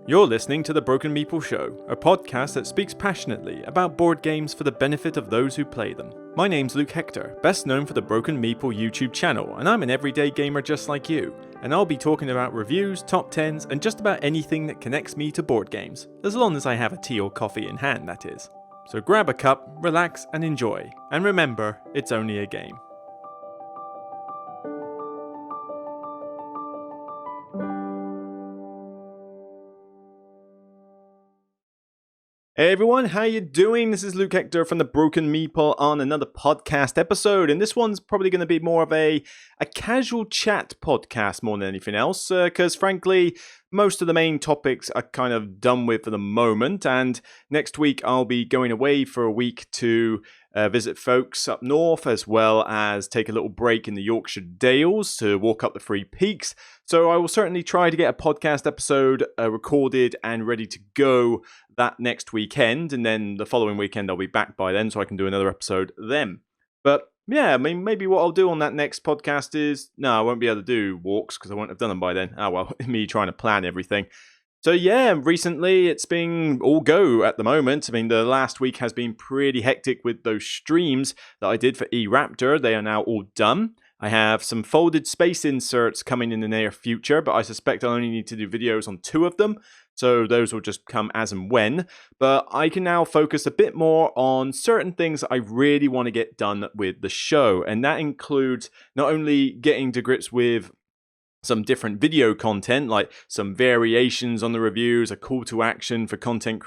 You're listening to The Broken Meeple Show, a podcast that speaks passionately about board games for the benefit of those who play them. My name's Luke Hector, best known for the Broken Meeple YouTube channel, and I'm an everyday gamer just like you. And I'll be talking about reviews, top 10s, and just about anything that connects me to board games, as long as I have a tea or coffee in hand, that is. So grab a cup, relax, and enjoy. And remember, it's only a game. Hey everyone, how you doing? This is Luke Hector from the Broken Meeple on another podcast episode, and this one's probably going to be more of a casual chat podcast more than anything else, because frankly, most of the main topics are kind of done with for the moment, and next week I'll be going away for a week to visit folks up north, as well as take a little break in the Yorkshire Dales to walk up the Three Peaks. So I will certainly try to get a podcast episode recorded and ready to go that next weekend, and then the following weekend I'll be back by then, so I can do another episode then. But yeah, I mean, maybe what I'll do on that next podcast is, no, I won't be able to do walks because I won't have done them by then. Oh well, me trying to plan everything. So yeah, recently it's been all go at the moment. I mean, the last week has been pretty hectic with those streams that I did for eRaptor. They are now all done. I have some folded space inserts coming in the near future, but I suspect I only need to do videos on 2 of them. So those will just come as and when. But I can now focus a bit more on certain things I really want to get done with the show. And that includes not only getting to grips with some different video content, like some variations on the reviews, a call to action for content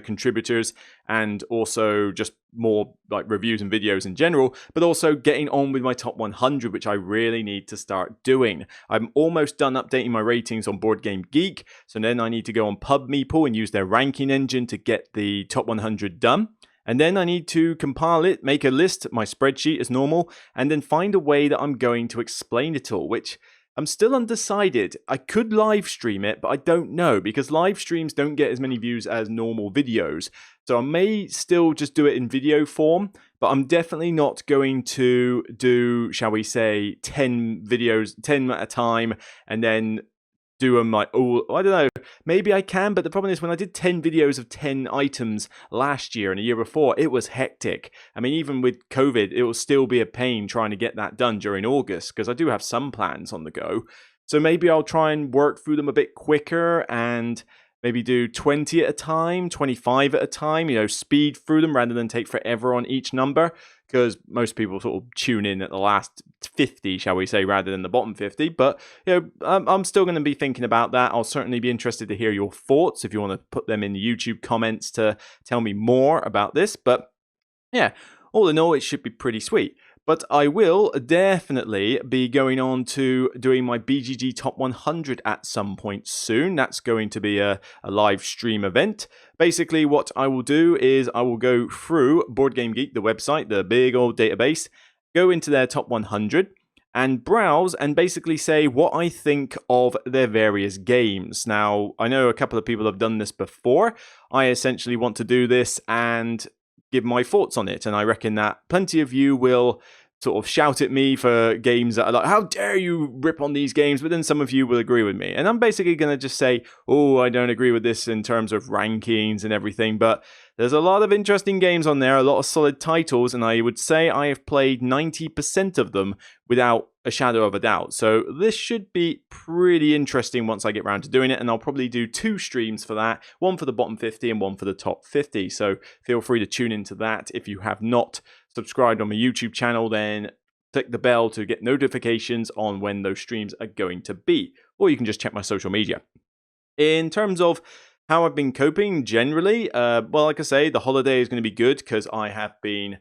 contributors, and also just more like reviews and videos in general, but also getting on with my top 100, which I really need to start doing. I'm almost done updating my ratings on Board Game Geek, so then I need to go on Pub Meeple and use their ranking engine to get the top 100 done. And then I need to compile it, make a list, my spreadsheet as normal, and then find a way that I'm going to explain it all, which I'm still undecided. I could live stream it, but I don't know, because live streams don't get as many views as normal videos. So I may still just do it in video form, but I'm definitely not going to do, shall we say, 10 videos, 10 at a time, and then do them like, oh, I don't know, maybe I can, but the problem is when I did 10 videos of 10 items last year and a year before, it was hectic. I mean, even with COVID, it will still be a pain trying to get that done during August, because I do have some plans on the go. So maybe I'll try and work through them a bit quicker and maybe do 20 at a time, 25 at a time, speed through them rather than take forever on each number, because most people sort of tune in at the last 50, shall we say, rather than the bottom 50. But, I'm still going to be thinking about that. I'll certainly be interested to hear your thoughts if you want to put them in the YouTube comments to tell me more about this. But yeah, all in all, it should be pretty sweet. But I will definitely be going on to doing my BGG Top 100 at some point soon. That's going to be a live stream event. Basically, what I will do is I will go through Board Game Geek, the website, the big old database, go into their Top 100, and browse and basically say what I think of their various games. Now, I know a couple of people have done this before. I essentially want to do this and give my thoughts on it, and I reckon that plenty of you will sort of shout at me for games that are like, how dare you rip on these games, but then some of you will agree with me, and I'm basically going to just say, oh, I don't agree with this in terms of rankings and everything, but there's a lot of interesting games on there, a lot of solid titles, and I would say I have played 90% of them without a shadow of a doubt. So this should be pretty interesting once I get around to doing it, and I'll probably do 2 streams for that, one for the bottom 50 and one for the top 50. So feel free to tune into that. If you have not subscribed on my YouTube channel, then click the bell to get notifications on when those streams are going to be, or you can just check my social media. In terms of how I've been coping generally, well, like I say, the holiday is going to be good because I have been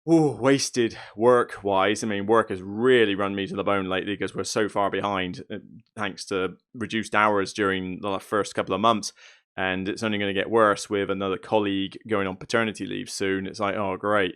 wasted work-wise. I mean, work has really run me to the bone lately because we're so far behind thanks to reduced hours during the first couple of months. And it's only going to get worse with another colleague going on paternity leave soon. It's like, oh, great,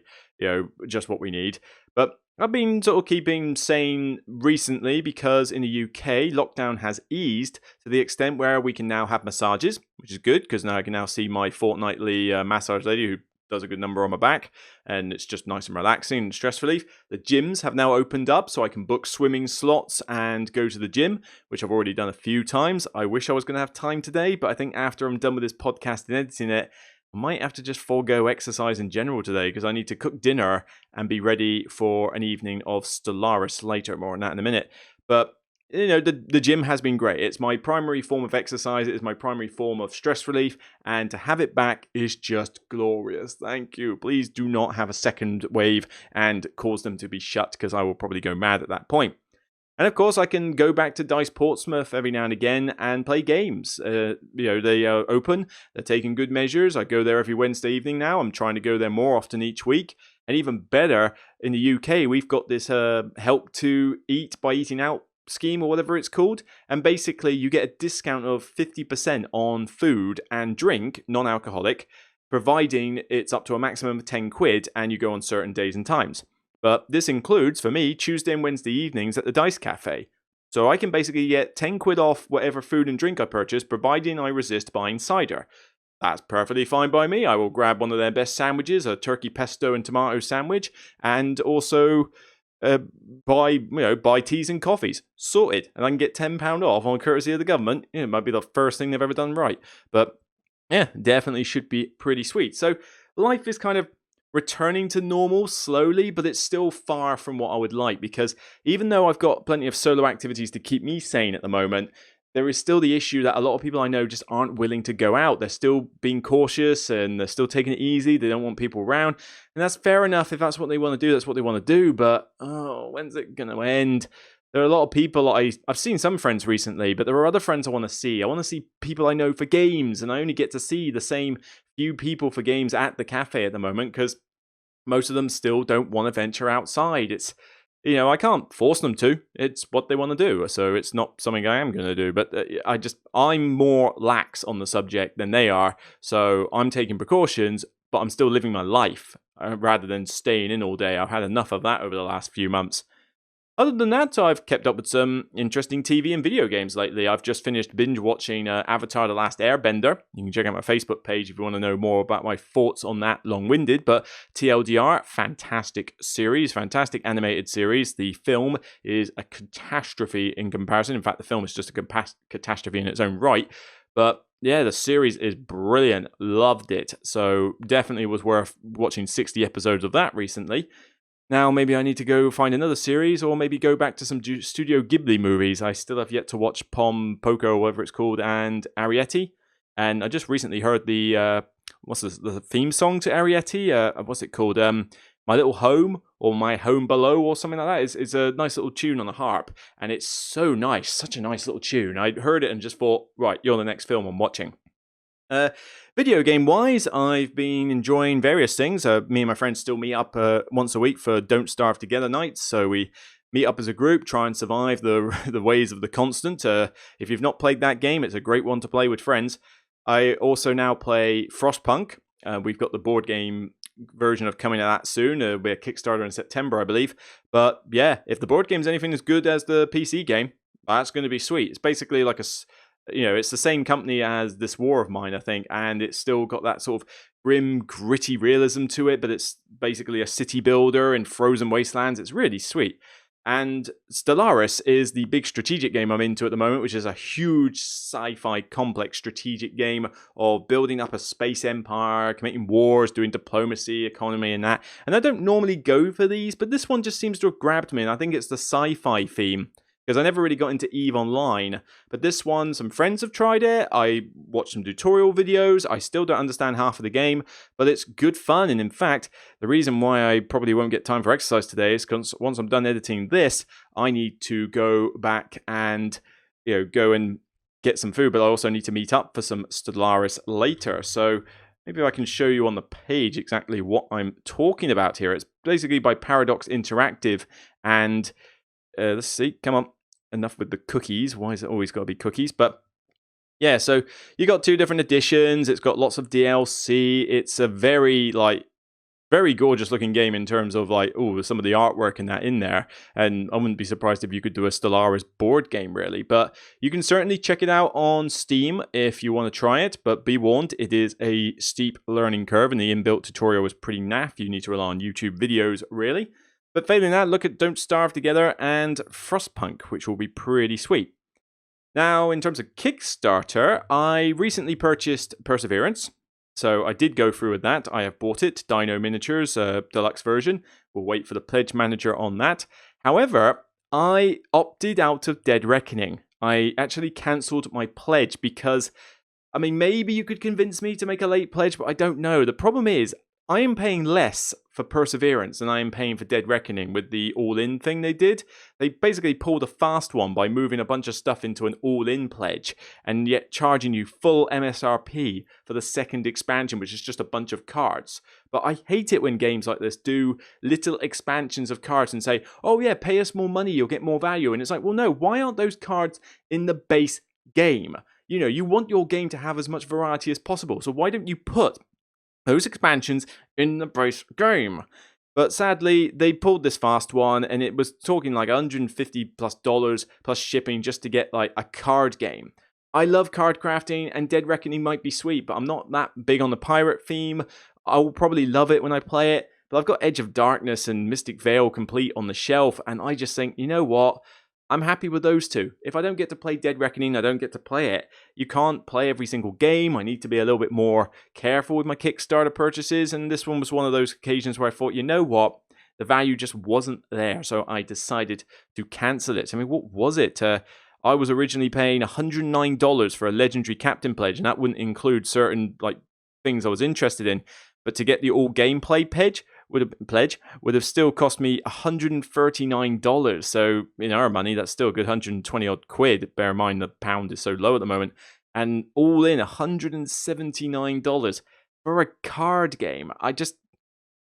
just what we need. But I've been sort of keeping sane recently because in the UK, lockdown has eased to the extent where we can now have massages, which is good because now I can now see my fortnightly massage lady who does a good number on my back, and it's just nice and relaxing and stress relief. The gyms have now opened up, so I can book swimming slots and go to the gym, which I've already done a few times. I wish I was going to have time today, but I think after I'm done with this podcast and editing it, I might have to just forego exercise in general today, because I need to cook dinner and be ready for an evening of Stellaris later. More on that in a minute. But the gym has been great. It's my primary form of exercise. It is my primary form of stress relief. And to have it back is just glorious. Thank you. Please do not have a second wave and cause them to be shut, because I will probably go mad at that point. And of course, I can go back to Dice Portsmouth every now and again and play games. They are open. They're taking good measures. I go there every Wednesday evening now. I'm trying to go there more often each week. And even better, in the UK, we've got this help to eat by eating out scheme, or whatever it's called, and basically you get a discount of 50% on food and drink, non-alcoholic, providing it's up to a maximum of 10 quid and you go on certain days and times. But this includes, for me, Tuesday and Wednesday evenings at the Dice Cafe. So I can basically get 10 quid off whatever food and drink I purchase, providing I resist buying cider. That's perfectly fine by me. I will grab one of their best sandwiches, a turkey pesto and tomato sandwich, and also buy teas and coffees. Sorted. And I can get £10 off on courtesy of the government. It might be the first thing they've ever done right. But yeah, definitely should be pretty sweet. So life is kind of returning to normal slowly, but it's still far from what I would like, because even though I've got plenty of solo activities to keep me sane at the moment, there is still the issue that a lot of people I know just aren't willing to go out. They're still being cautious and they're still taking it easy. They don't want people around. And that's fair enough. If that's what they want to do, that's what they want to do. But, when's it going to end? There are a lot of people, I've seen some friends recently, but there are other friends I want to see. I want to see people I know for games, and I only get to see the same few people for games at the cafe at the moment, because most of them still don't want to venture outside. It's, I can't force them to. It's what they want to do. So it's not something I am going to do. But I'm more lax on the subject than they are. So I'm taking precautions, but I'm still living my life rather than staying in all day. I've had enough of that over the last few months. Other than that, I've kept up with some interesting TV and video games lately. I've just finished binge-watching Avatar: The Last Airbender. You can check out my Facebook page if you want to know more about my thoughts on that, long-winded. But TLDR, fantastic series, fantastic animated series. The film is a catastrophe in comparison. In fact, the film is just a catastrophe in its own right. But yeah, the series is brilliant. Loved it. So definitely was worth watching 60 episodes of that recently. Now, maybe I need to go find another series, or maybe go back to some Studio Ghibli movies. I still have yet to watch Pom Poko, or whatever it's called, and Arrietty. And I just recently heard the theme song to Arrietty? What's it called? My Little Home, or My Home Below, or something like that. It's a nice little tune on the harp, and it's so nice. Such a nice little tune. I heard it and just thought, right, you're the next film I'm watching. Video game wise, I've been enjoying various things. Me and my friends still meet up once a week for Don't Starve Together nights. So we meet up as a group, try and survive the ways of the constant. If you've not played that game, it's a great one to play with friends. I also now play Frostpunk. We've got the board game version of coming to that soon. It'll be a Kickstarter in September, I believe. But yeah, if the board game's anything as good as the PC game, that's going to be sweet. It's basically like it's the same company as This War of Mine, I think, and it's still got that sort of grim, gritty realism to it, but it's basically a city builder in frozen wastelands. It's really sweet. And Stellaris is the big strategic game I'm into at the moment, which is a huge sci-fi complex strategic game of building up a space empire, committing wars, doing diplomacy, economy, and that. And I don't normally go for these, but this one just seems to have grabbed me, and I think it's the sci-fi theme, because I never really got into EVE Online. But this one, some friends have tried it. I watched some tutorial videos. I still don't understand half of the game, but it's good fun. And in fact, the reason why I probably won't get time for exercise today is because once I'm done editing this, I need to go back and go and get some food. But I also need to meet up for some Stellaris later. So maybe I can show you on the page exactly what I'm talking about here. It's basically by Paradox Interactive. And let's see, come on. Enough with the cookies. Why is it always got to be cookies? But yeah, so you got 2 different editions. It's got lots of DLC. It's a very very gorgeous looking game in terms of like, oh, some of the artwork and that in there. And I wouldn't be surprised if you could do a Stellaris board game, really. But you can certainly check it out on Steam if you want to try it. But be warned, it is a steep learning curve, and the inbuilt tutorial is pretty naff. You need to rely on YouTube videos, really. But failing that, look at Don't Starve Together and Frostpunk, which will be pretty sweet. Now, in terms of Kickstarter, I recently purchased Perseverance. So I did go through with that. I have bought it, Dino Miniatures, deluxe version. We'll wait for the pledge manager on that. However, I opted out of Dead Reckoning. I actually cancelled my pledge because, I mean, maybe you could convince me to make a late pledge, but I don't know. The problem is, I am paying less for Perseverance than I am paying for Dead Reckoning with the all-in thing they did. They basically pulled a fast one by moving a bunch of stuff into an all-in pledge and yet charging you full MSRP for the second expansion, which is just a bunch of cards. But I hate it when games like this do little expansions of cards and say, oh yeah, pay us more money, you'll get more value. And it's like, well, no, why aren't those cards in the base game? You know, you want your game to have as much variety as possible. So why don't you put those expansions in the base game? But sadly, they pulled this fast one, and it was talking like $150+ plus shipping just to get like a card game. I love card crafting, and Dead Reckoning might be sweet, but I'm not that big on the pirate theme. I will probably love it when I play it, but I've got Edge of Darkness and Mystic Veil complete on the shelf, and I just think, you know what? I'm happy with those two. If I don't get to play Dead Reckoning, I don't get to play it. You can't play every single game. I need to be a little bit more careful with my Kickstarter purchases, and this one was one of those occasions where I thought, you know what? The value just wasn't there, so I decided to cancel it. I mean, what was it? I was originally paying $109 for a Legendary Captain pledge, and that wouldn't include certain like things I was interested in. But to get the all gameplay pledge would have still cost me $139. So in our money, that's still a good 120 odd quid. Bear in mind the pound is so low at the moment, and all in $179 for a card game.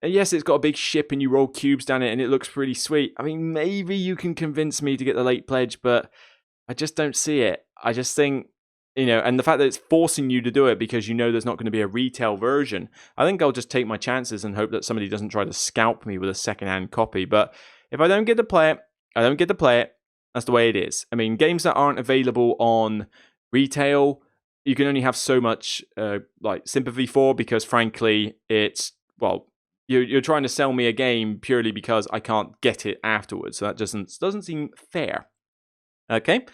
Yes, it's got a big ship and you roll cubes down it and it looks pretty sweet. I mean, maybe you can convince me to get the late pledge, but I just don't see it. I just think, you know, and the fact that it's forcing you to do it because you know there's not going to be a retail version, I think I'll just take my chances and hope that somebody doesn't try to scalp me with a secondhand copy. But if I don't get to play it, I don't get to play it. That's the way it is. I mean, games that aren't available on retail, you can only have so much like sympathy for, because frankly, it's, well, you're trying to sell me a game purely because I can't get it afterwards. So that doesn't seem fair. Okay.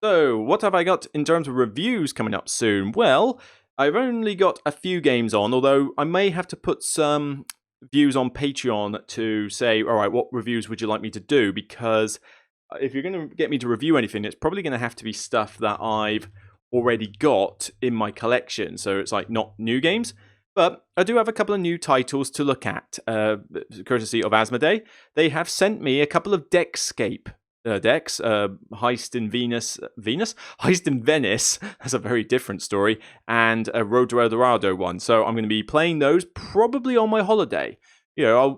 So, what have I got in terms of reviews coming up soon? Well, I've only got a few games on, although I may have to put some views on Patreon to say, all right, what reviews would you like me to do? Because if you're going to get me to review anything, it's probably going to have to be stuff that I've already got in my collection. So it's like not new games. But I do have a couple of new titles to look at, courtesy of Asmodee. They have sent me a couple of Deckscape decks, Heist in Heist in Venice. That's a very different story, and a Road to El Dorado one. So I'm going to be playing those probably on my holiday. You know,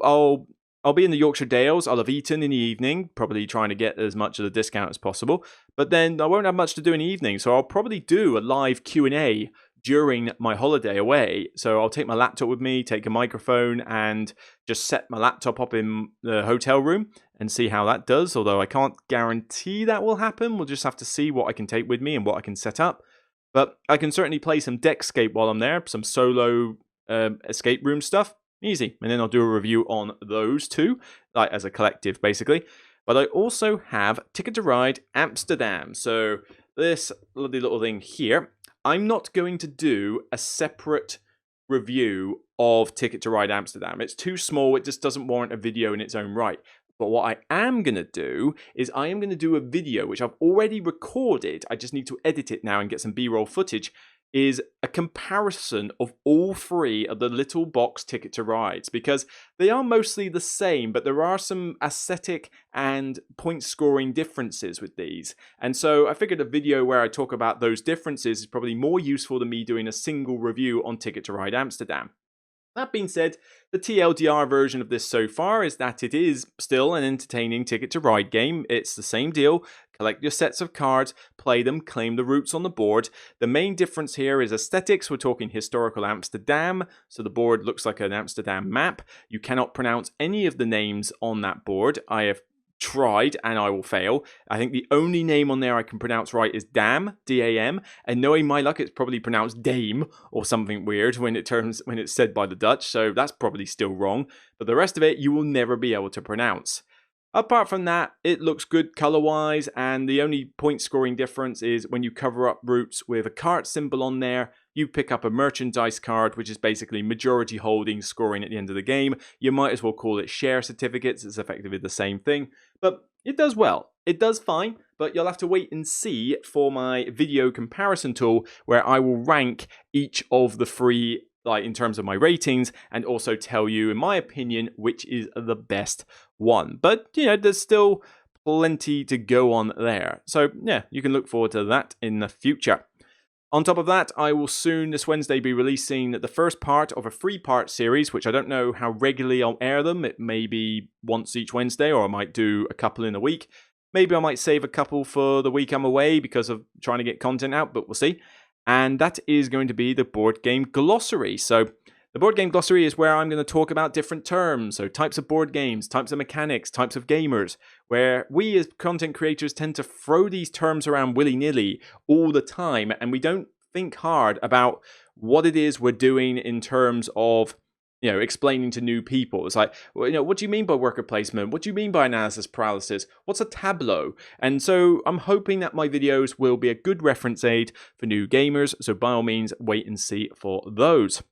I'll be in the Yorkshire Dales. I'll have eaten in the evening, probably trying to get as much of the discount as possible. But then I won't have much to do in the evening, so I'll probably do a live Q&A during my holiday away. So I'll take my laptop with me, take a microphone, and just set my laptop up in the hotel room and see how that does. Although I can't guarantee that will happen. We'll just have to see what I can take with me and what I can set up. But I can certainly play some Deckscape while I'm there, some solo escape room stuff. Easy. And then I'll do a review on those two, like as a collective, basically. But I also have Ticket to Ride Amsterdam. So this lovely little thing here, I'm not going to do a separate review of Ticket to Ride Amsterdam. It's too small. It just doesn't warrant a video in its own right. But what I am going to do is I am going to do a video, which I've already recorded. I just need to edit it now and get some B-roll footage, is a comparison of all three of the little box Ticket to Rides, because they are mostly the same, but there are some aesthetic and point scoring differences with these. And so I figured a video where I talk about those differences is probably more useful than me doing a single review on Ticket to Ride Amsterdam. That being said, the TLDR version of this so far is that it is still an entertaining Ticket to Ride game. It's the same deal, Collect your sets of cards, play them, claim the routes on the board. The main difference here is aesthetics. We're talking historical Amsterdam, so the board looks like an Amsterdam map. You cannot pronounce any of the names on that board. I have tried and I will fail. I think the only name on there I can pronounce right is Dam, D-A-M, and knowing my luck, it's probably pronounced Dame or something weird when it's said by the Dutch, so that's probably still wrong. But the rest of it, you will never be able to pronounce. Apart from that, it looks good color-wise, and the only point-scoring difference is when you cover up routes with a cart symbol on there, you pick up a merchandise card, which is basically majority holding scoring at the end of the game. You might as well call it share certificates. It's effectively the same thing, but it does well. It does fine, but you'll have to wait and see for my video comparison tool where I will rank each of the three in terms of my ratings, and also tell you, in my opinion, which is the best one. But, there's still plenty to go on there. So, yeah, you can look forward to that in the future. On top of that, I will soon, this Wednesday, be releasing the first part of a 3-part series, which I don't know how regularly I'll air them. It may be once each Wednesday, or I might do a couple in a week. Maybe I might save a couple for the week I'm away because of trying to get content out, but we'll see. And that is going to be the board game glossary. So the board game glossary is where I'm going to talk about different terms. So types of board games, types of mechanics, types of gamers, where we as content creators tend to throw these terms around willy-nilly all the time. And we don't think hard about what it is we're doing in terms of explaining to new people. It's like, what do you mean by worker placement? What do you mean by analysis paralysis? What's a tableau? And so I'm hoping that my videos will be a good reference aid for new gamers. So by all means, wait and see for those.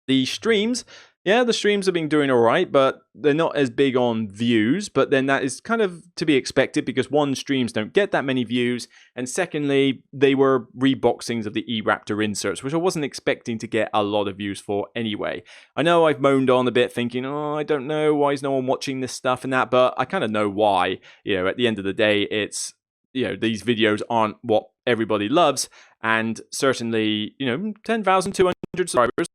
The streams have been doing all right, but they're not as big on views. But then that is kind of to be expected because one, streams don't get that many views. And secondly, they were reboxings of the eRaptor inserts, which I wasn't expecting to get a lot of views for anyway. I know I've moaned on a bit thinking, I don't know, why is no one watching this stuff and that? But I kind of know why. At the end of the day, it's, these videos aren't what everybody loves. And certainly, 10,200 subscribers.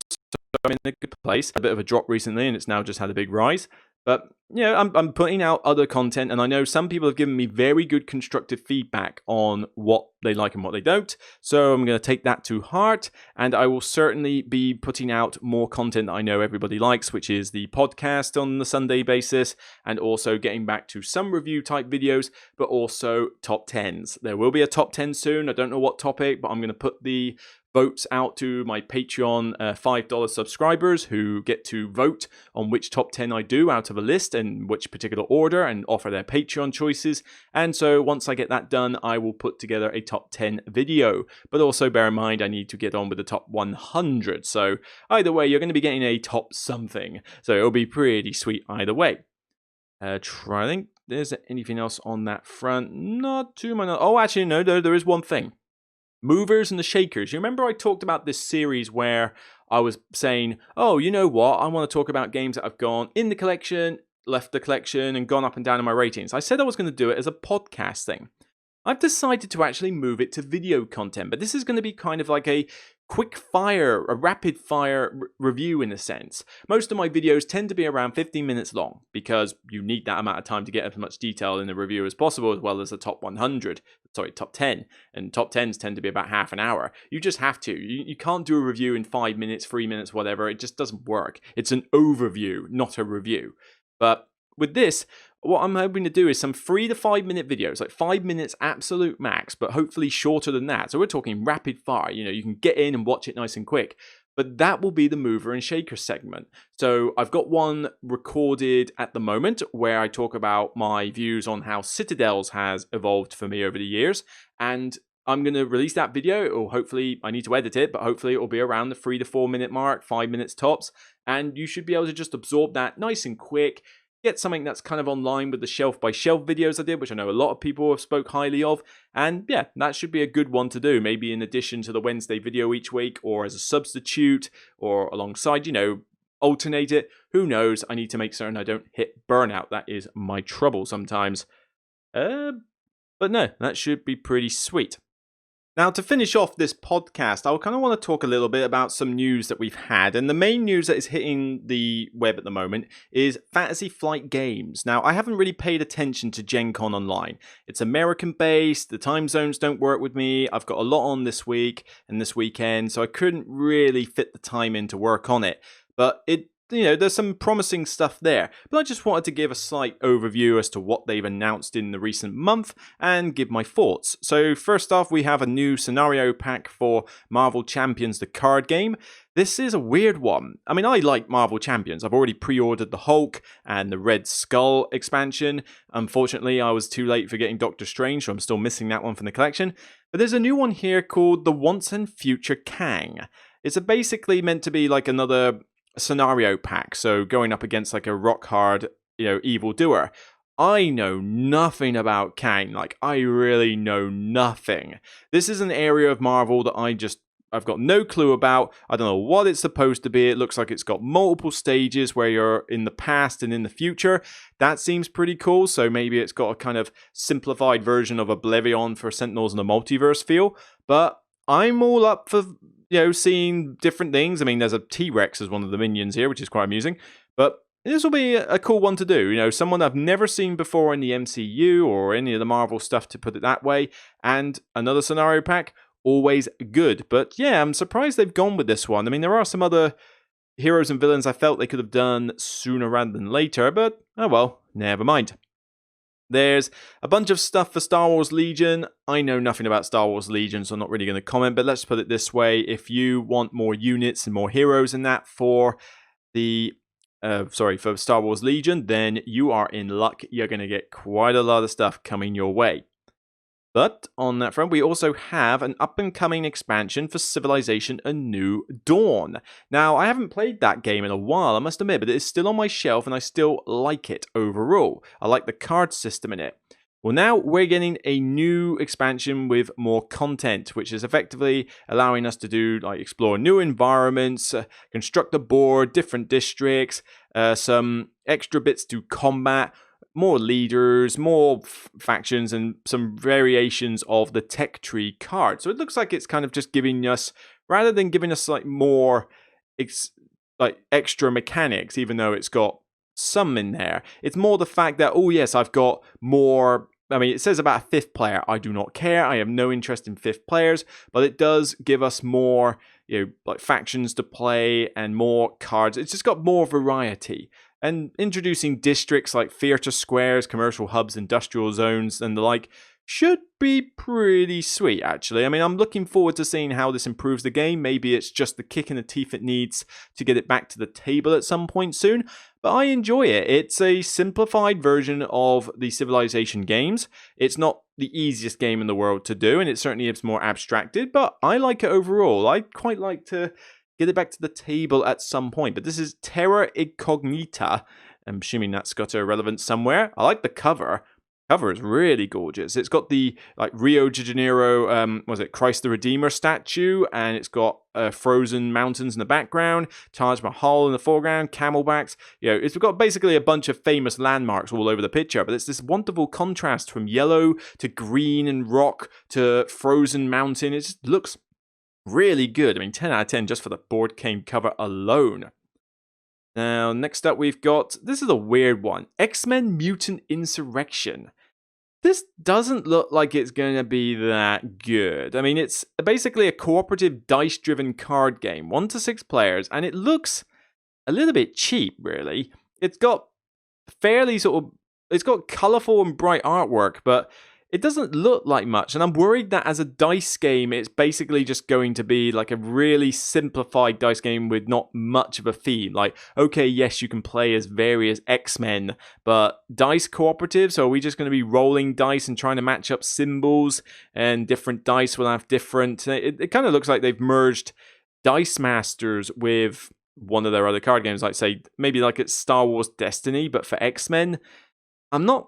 I'm in a good place. A bit of a drop recently, and it's now just had a big rise. But, I'm putting out other content, and I know some people have given me very good constructive feedback on what they like and what they don't. So I'm going to take that to heart, and I will certainly be putting out more content that I know everybody likes, which is the podcast on the Sunday basis, and also getting back to some review type videos, but also top 10s. There will be a top 10 soon. I don't know what topic, but I'm going to put the votes out to my Patreon $5 subscribers who get to vote on which top 10 I do out of a list and which particular order and offer their Patreon choices. And so once I get that done, I will put together a top 10 video. But also bear in mind, I need to get on with the top 100. So either way, you're going to be getting a top something. So it'll be pretty sweet either way. I think there's anything else on that front. Not too much. Oh, actually, no, there is one thing. Movers and the Shakers. You remember I talked about this series where I was saying, oh, you know what? I want to talk about games that have gone in the collection, left the collection, and gone up and down in my ratings. I said I was going to do it as a podcast thing. I've decided to actually move it to video content, but this is going to be kind of like a quick fire, a rapid fire review in a sense. Most of my videos tend to be around 15 minutes long because you need that amount of time to get as much detail in the review as possible, as well as the top 10. And top 10s tend to be about half an hour. You just have to. You can't do a review in 5 minutes, 3 minutes, whatever. It just doesn't work. It's an overview, not a review. But with this, what I'm hoping to do is some 3 to 5 minute videos, like 5 minutes absolute max, but hopefully shorter than that. So we're talking rapid fire. You can get in and watch it nice and quick. But that will be the mover and shaker segment. So I've got one recorded at the moment where I talk about my views on how Citadels has evolved for me over the years. And I'm going to release that video, or hopefully I need to edit it, but hopefully it will be around the 3 to 4 minute mark, 5 minutes tops. And you should be able to just absorb that nice and quick. Get something that's kind of online with the shelf by shelf videos I did, which I know a lot of people have spoke highly of. And yeah, that should be a good one to do. Maybe in addition to the Wednesday video each week, or as a substitute, or alongside, alternate it. Who knows? I need to make certain I don't hit burnout. That is my trouble sometimes. But no, that should be pretty sweet. Now, to finish off this podcast, I kind of want to talk a little bit about some news that we've had. And the main news that is hitting the web at the moment is Fantasy Flight Games. Now, I haven't really paid attention to Gen Con Online. It's American based, the time zones don't work with me. I've got a lot on this week and this weekend, so I couldn't really fit the time in to work on it. But there's some promising stuff there, but I just wanted to give a slight overview as to what they've announced in the recent month and give my thoughts. So first off, we have a new scenario pack for Marvel Champions, the card game. This is a weird one. I mean, I like Marvel Champions. I've already pre-ordered the Hulk and the Red Skull expansion. Unfortunately, I was too late for getting Doctor Strange, so I'm still missing that one from the collection. But there's a new one here called the Once and Future Kang. It's basically meant to be like another scenario pack, so going up against like a rock hard, evildoer. I know nothing about Kang. Like, I really know nothing. This is an area of Marvel that I've got no clue about. I don't know what it's supposed to be. It looks like it's got multiple stages where you're in the past and in the future. That seems pretty cool. So maybe it's got a kind of simplified version of Oblivion for Sentinels in the multiverse feel. But I'm all up for seeing different things. I mean, there's a T-Rex as one of the minions here, which is quite amusing. But this will be a cool one to do. Someone I've never seen before in the MCU or any of the Marvel stuff, to put it that way. And another scenario pack, always good. But yeah, I'm surprised they've gone with this one. I mean, there are some other heroes and villains I felt they could have done sooner rather than later, but oh well, never mind. There's a bunch of stuff for Star Wars Legion. I know nothing about Star Wars Legion, so I'm not really going to comment, but let's put it this way. If you want more units and more heroes in that for for Star Wars Legion, then you are in luck. You're going to get quite a lot of stuff coming your way. But on that front, we also have an up-and-coming expansion for Civilization A New Dawn. Now, I haven't played that game in a while, I must admit, but it is still on my shelf and I still like it overall. I like the card system in it. Well, now we're getting a new expansion with more content, which is effectively allowing us to do, like, explore new environments, construct a board, different districts, some extra bits to combat, more leaders, more factions, and some variations of the tech tree card. So it looks like it's kind of just giving us, rather than giving us like more extra mechanics, even though it's got some in there, it's more the fact that, oh yes, I've got more. I mean, it says about a fifth player. I do not care. I have no interest in fifth players, but it does give us more, like factions to play and more cards. It's just got more variety. And introducing districts like theatre squares, commercial hubs, industrial zones, and the like should be pretty sweet, actually. I mean, I'm looking forward to seeing how this improves the game. Maybe it's just the kick in the teeth it needs to get it back to the table at some point soon. But I enjoy it. It's a simplified version of the Civilization games. It's not the easiest game in the world to do, and it certainly is more abstracted, but I like it overall. I'd quite like to get it back to the table at some point. But this is Terra Incognita. I'm assuming that's got a relevance somewhere. I like the cover. Cover is really gorgeous. It's got the Rio de Janeiro, Christ the Redeemer statue, and it's got frozen mountains in the background, Taj Mahal in the foreground, camelbacks. It's got basically a bunch of famous landmarks all over the picture, but it's this wonderful contrast from yellow to green and rock to frozen mountain. It just looks really good. I mean, 10 out of 10 just for the board game cover alone. Now, next up we've got, this is a weird one, X-Men Mutant Insurrection. This doesn't look like it's going to be that good. I mean, it's basically a cooperative dice-driven card game, 1 to 6 players, and it looks a little bit cheap, really. It's got it's got colourful and bright artwork, but it doesn't look like much, and I'm worried that as a dice game, it's basically just going to be like a really simplified dice game with not much of a theme. Like, okay, yes, you can play as various X-Men, but dice cooperative, so are we just going to be rolling dice and trying to match up symbols, and different dice will have different... It kind of looks like they've merged Dice Masters with one of their other card games, like, say, maybe like it's Star Wars Destiny, but for X-Men. I'm not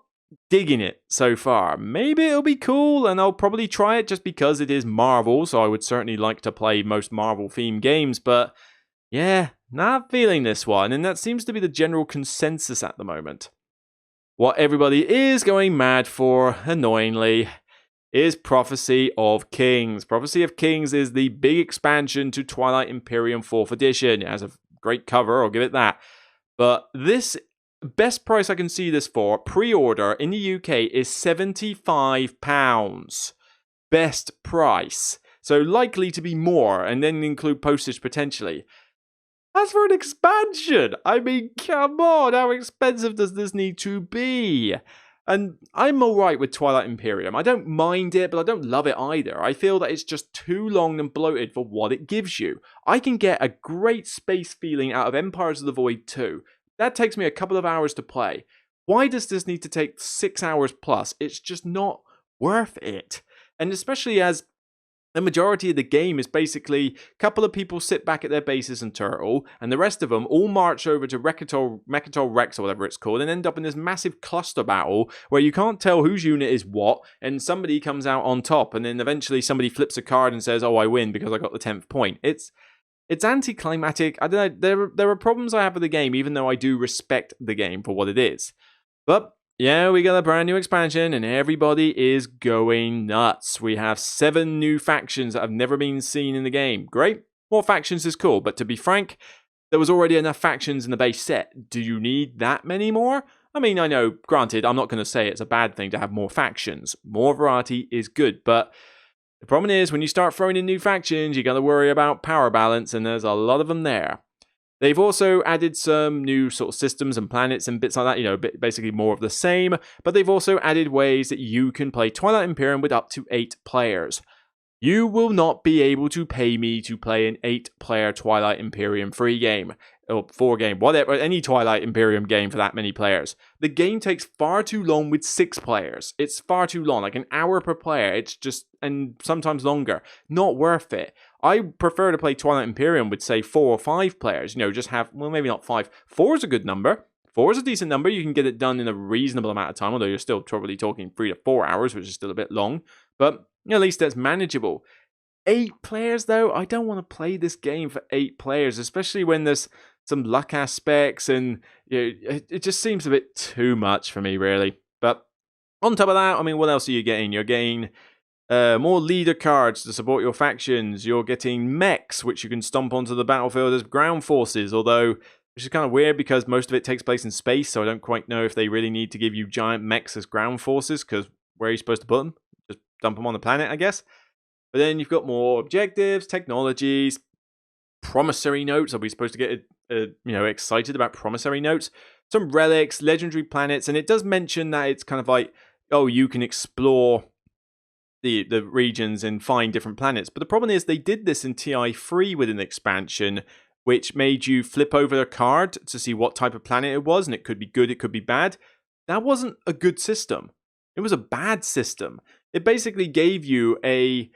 digging it so far. Maybe it'll be cool and I'll probably try it just because it is Marvel, so I would certainly like to play most Marvel themed games, but yeah, not feeling this one, and that seems to be the general consensus at the moment. What everybody is going mad for, annoyingly, is Prophecy of Kings. Prophecy of Kings is the big expansion to Twilight Imperium 4th Edition. It has a great cover, I'll give it that. But this, best price I can see this for, pre-order in the UK is £75. Best price. So likely to be more, and then include postage potentially. As for an expansion, I mean, come on, how expensive does this need to be? And I'm alright with Twilight Imperium. I don't mind it, but I don't love it either. I feel that it's just too long and bloated for what it gives you. I can get a great space feeling out of Empires of the Void 2. That takes me a couple of hours to play. Why does this need to take 6 hours plus? It's just not worth it. And especially as the majority of the game is basically a couple of people sit back at their bases and turtle, and the rest of them all march over to Mechatol Rex or whatever it's called, and end up in this massive cluster battle where you can't tell whose unit is what, and somebody comes out on top, and then eventually somebody flips a card and says, "Oh, I win because I got the 10th point." It's anticlimactic. I don't know. There are problems I have with the game, even though I do respect the game for what it is. But yeah, we got a brand new expansion and everybody is going nuts. We have 7 new factions that have never been seen in the game. Great. More factions is cool, but to be frank, there was already enough factions in the base set. Do you need that many more? I mean, I know, granted, I'm not going to say it's a bad thing to have more factions. More variety is good, but the problem is when you start throwing in new factions, you got to worry about power balance, and there's a lot of them there. They've also added some new sort of systems and planets and bits like that, basically more of the same, but they've also added ways that you can play Twilight Imperium with up to 8 players. You will not be able to pay me to play an 8-player Twilight Imperium free game, or 4 game, whatever, any Twilight Imperium game for that many players. The game takes far too long with 6 players. It's far too long, like an hour per player. It's just, and sometimes longer. Not worth it. I prefer to play Twilight Imperium with, say, 4 or 5 players. Just have, well, maybe not 5. 4 is a good number. 4 is a decent number. You can get it done in a reasonable amount of time, although you're still probably talking 3 to 4 hours, which is still a bit long. But at least that's manageable. 8 players, though, I don't want to play this game for 8 players, especially when there's some luck aspects, and it just seems a bit too much for me, really. But on top of that, I mean, what else are you getting? You're getting more leader cards to support your factions. You're getting mechs, which you can stomp onto the battlefield as ground forces, although which is kind of weird because most of it takes place in space, so I don't quite know if they really need to give you giant mechs as ground forces, because where are you supposed to put them? Just dump them on the planet, I guess. But then you've got more objectives, technologies, promissory notes. Are we supposed to get excited about promissory notes? Some relics, legendary planets, and it does mention that it's kind of like, oh, you can explore the regions and find different planets. But the problem is they did this in TI3 with an expansion, which made you flip over a card to see what type of planet it was, and it could be good, it could be bad. That wasn't a good system. It was a bad system. It basically gave you here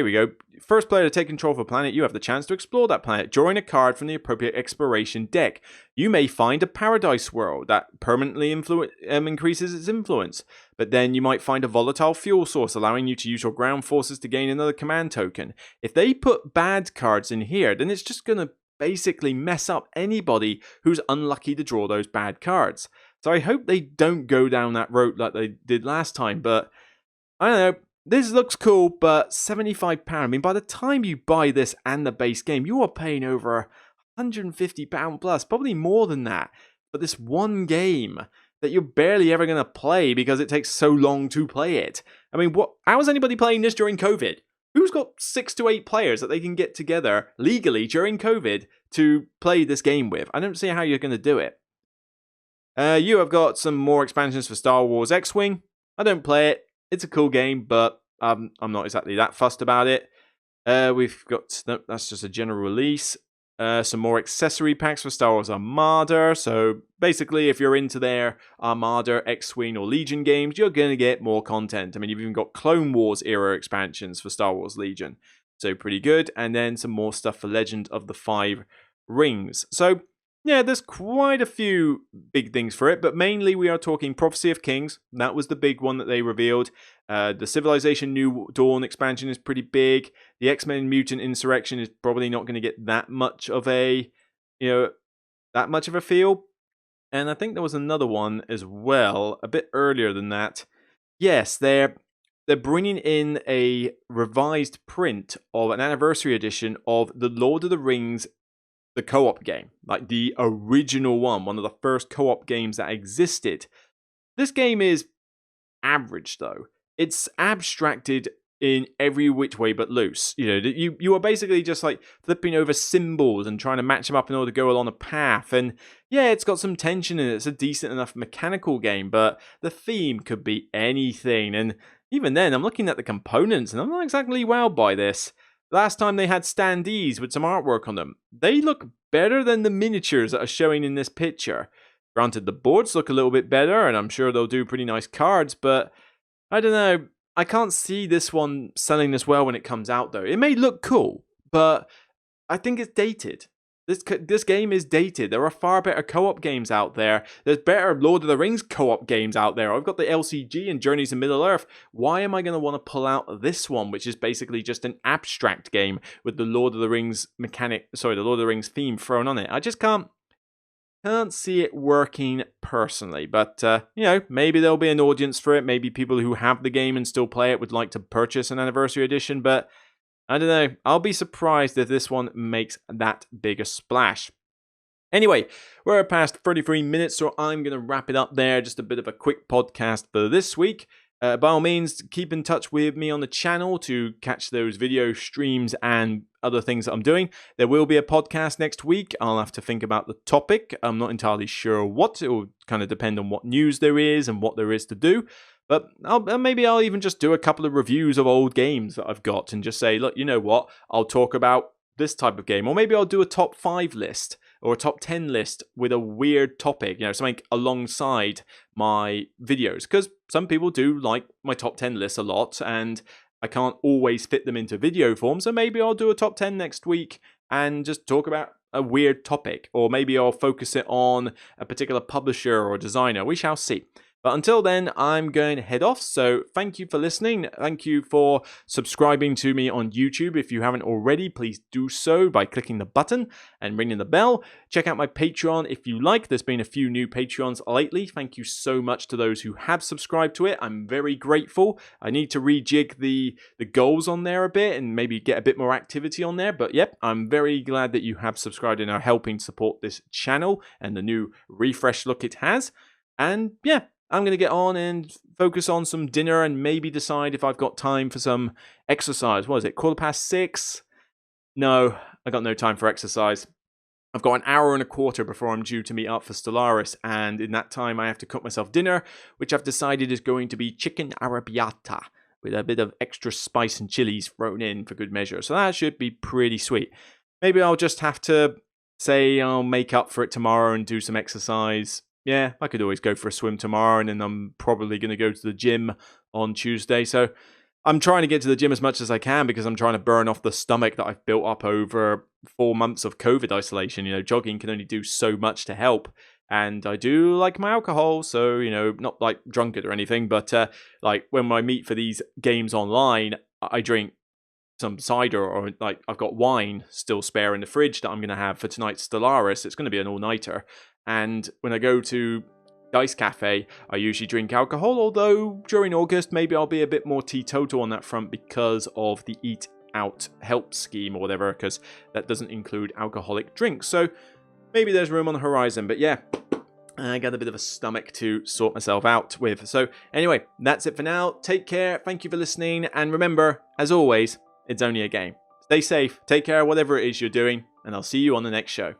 we go. First player to take control of a planet, you have the chance to explore that planet. Drawing a card from the appropriate exploration deck. You may find a paradise world that permanently increases its influence. But then you might find a volatile fuel source, allowing you to use your ground forces to gain another command token. If they put bad cards in here, then it's just going to basically mess up anybody who's unlucky to draw those bad cards. So I hope they don't go down that road like they did last time, but I don't know. This looks cool, but £75. I mean, by the time you buy this and the base game, you are paying over £150 plus, probably more than that, for this one game that you're barely ever going to play because it takes so long to play it. I mean, how is anybody playing this during COVID? Who's got 6 to 8 players that they can get together legally during COVID to play this game with? I don't see how you're going to do it. You have got some more expansions for Star Wars X-Wing. I don't play it. It's a cool game, but I'm not exactly that fussed about it. We've got, no, that's just a general release. Some more accessory packs for Star Wars Armada. So basically, if you're into their Armada, X-Wing, or Legion games, you're going to get more content. I mean, you've even got Clone Wars era expansions for Star Wars Legion. So pretty good. And then some more stuff for Legend of the Five Rings. So yeah, there's quite a few big things for it, but mainly we are talking Prophecy of Kings. That was the big one that they revealed. The Civilization New Dawn expansion is pretty big. The X-Men Mutant Insurrection is probably not going to get that much of a, feel. And I think there was another one as well, a bit earlier than that. Yes, they're bringing in a revised print of an anniversary edition of the Lord of the Rings, the co-op game, like the original one of the first co-op games that existed. This game is average, though. It's abstracted in every which way but loose. You are basically just like flipping over symbols and trying to match them up in order to go along a path. And yeah, it's got some tension in it. It's a decent enough mechanical game, but the theme could be anything. And even then, I'm looking at the components and I'm not exactly wowed by this. Last time they had standees with some artwork on them. They look better than the miniatures that are showing in this picture. Granted, the boards look a little bit better, and I'm sure they'll do pretty nice cards, but I don't know. I can't see this one selling as well when it comes out, though. It may look cool, but I think it's dated. This game is dated. There are far better co-op games out there. There's better Lord of the Rings co-op games out there. I've got the LCG and Journeys in Middle-earth. Why am I going to want to pull out this one, which is basically just an abstract game with the Lord of the Rings the Lord of the Rings theme thrown on it? I just can't see it working personally, but maybe there'll be an audience for it. Maybe people who have the game and still play it would like to purchase an anniversary edition, but I don't know. I'll be surprised if this one makes that big a splash. Anyway, we're past 33 minutes, so I'm going to wrap it up there. Just a bit of a quick podcast for this week. By all means, keep in touch with me on the channel to catch those video streams and other things that I'm doing. There will be a podcast next week. I'll have to think about the topic. I'm not entirely sure what. It will kind of depend on what news there is and what there is to do. But maybe I'll even just do a couple of reviews of old games that I've got and just say, look, you know what? I'll talk about this type of game. Or maybe I'll do a top 5 list or a top 10 list with a weird topic, something alongside my videos. Because some people do like my top 10 lists a lot and I can't always fit them into video form. So maybe I'll do a top 10 next week and just talk about a weird topic. Or maybe I'll focus it on a particular publisher or designer. We shall see. But until then, I'm going to head off. So thank you for listening. Thank you for subscribing to me on YouTube. If you haven't already, please do so by clicking the button and ringing the bell. Check out my Patreon if you like. There's been a few new Patreons lately. Thank you so much to those who have subscribed to it. I'm very grateful. I need to rejig the goals on there a bit and maybe get a bit more activity on there. But yep, I'm very glad that you have subscribed and are helping support this channel and the new refresh look it has. And yeah, I'm going to get on and focus on some dinner and maybe decide if I've got time for some exercise. What is it, 6:15? No, I got no time for exercise. I've got an hour and a quarter before I'm due to meet up for Stellaris, and in that time I have to cook myself dinner, which I've decided is going to be chicken arrabbiata with a bit of extra spice and chilies thrown in for good measure. So that should be pretty sweet. Maybe I'll just have to say I'll make up for it tomorrow and do some exercise. Yeah, I could always go for a swim tomorrow, and then I'm probably going to go to the gym on Tuesday. So I'm trying to get to the gym as much as I can because I'm trying to burn off the stomach that I've built up over 4 months of COVID isolation. Jogging can only do so much to help. And I do like my alcohol, so, not like drunk it or anything, but like when I meet for these games online, I drink some cider or like I've got wine still spare in the fridge that I'm going to have for tonight's Stellaris. It's going to be an all-nighter. And when I go to Dice Cafe, I usually drink alcohol, although during August, maybe I'll be a bit more teetotal on that front because of the Eat Out Help scheme or whatever, because that doesn't include alcoholic drinks. So maybe there's room on the horizon, but yeah, I got a bit of a stomach to sort myself out with. So anyway, that's it for now. Take care. Thank you for listening. And remember, as always, it's only a game. Stay safe. Take care, whatever it is you're doing, and I'll see you on the next show.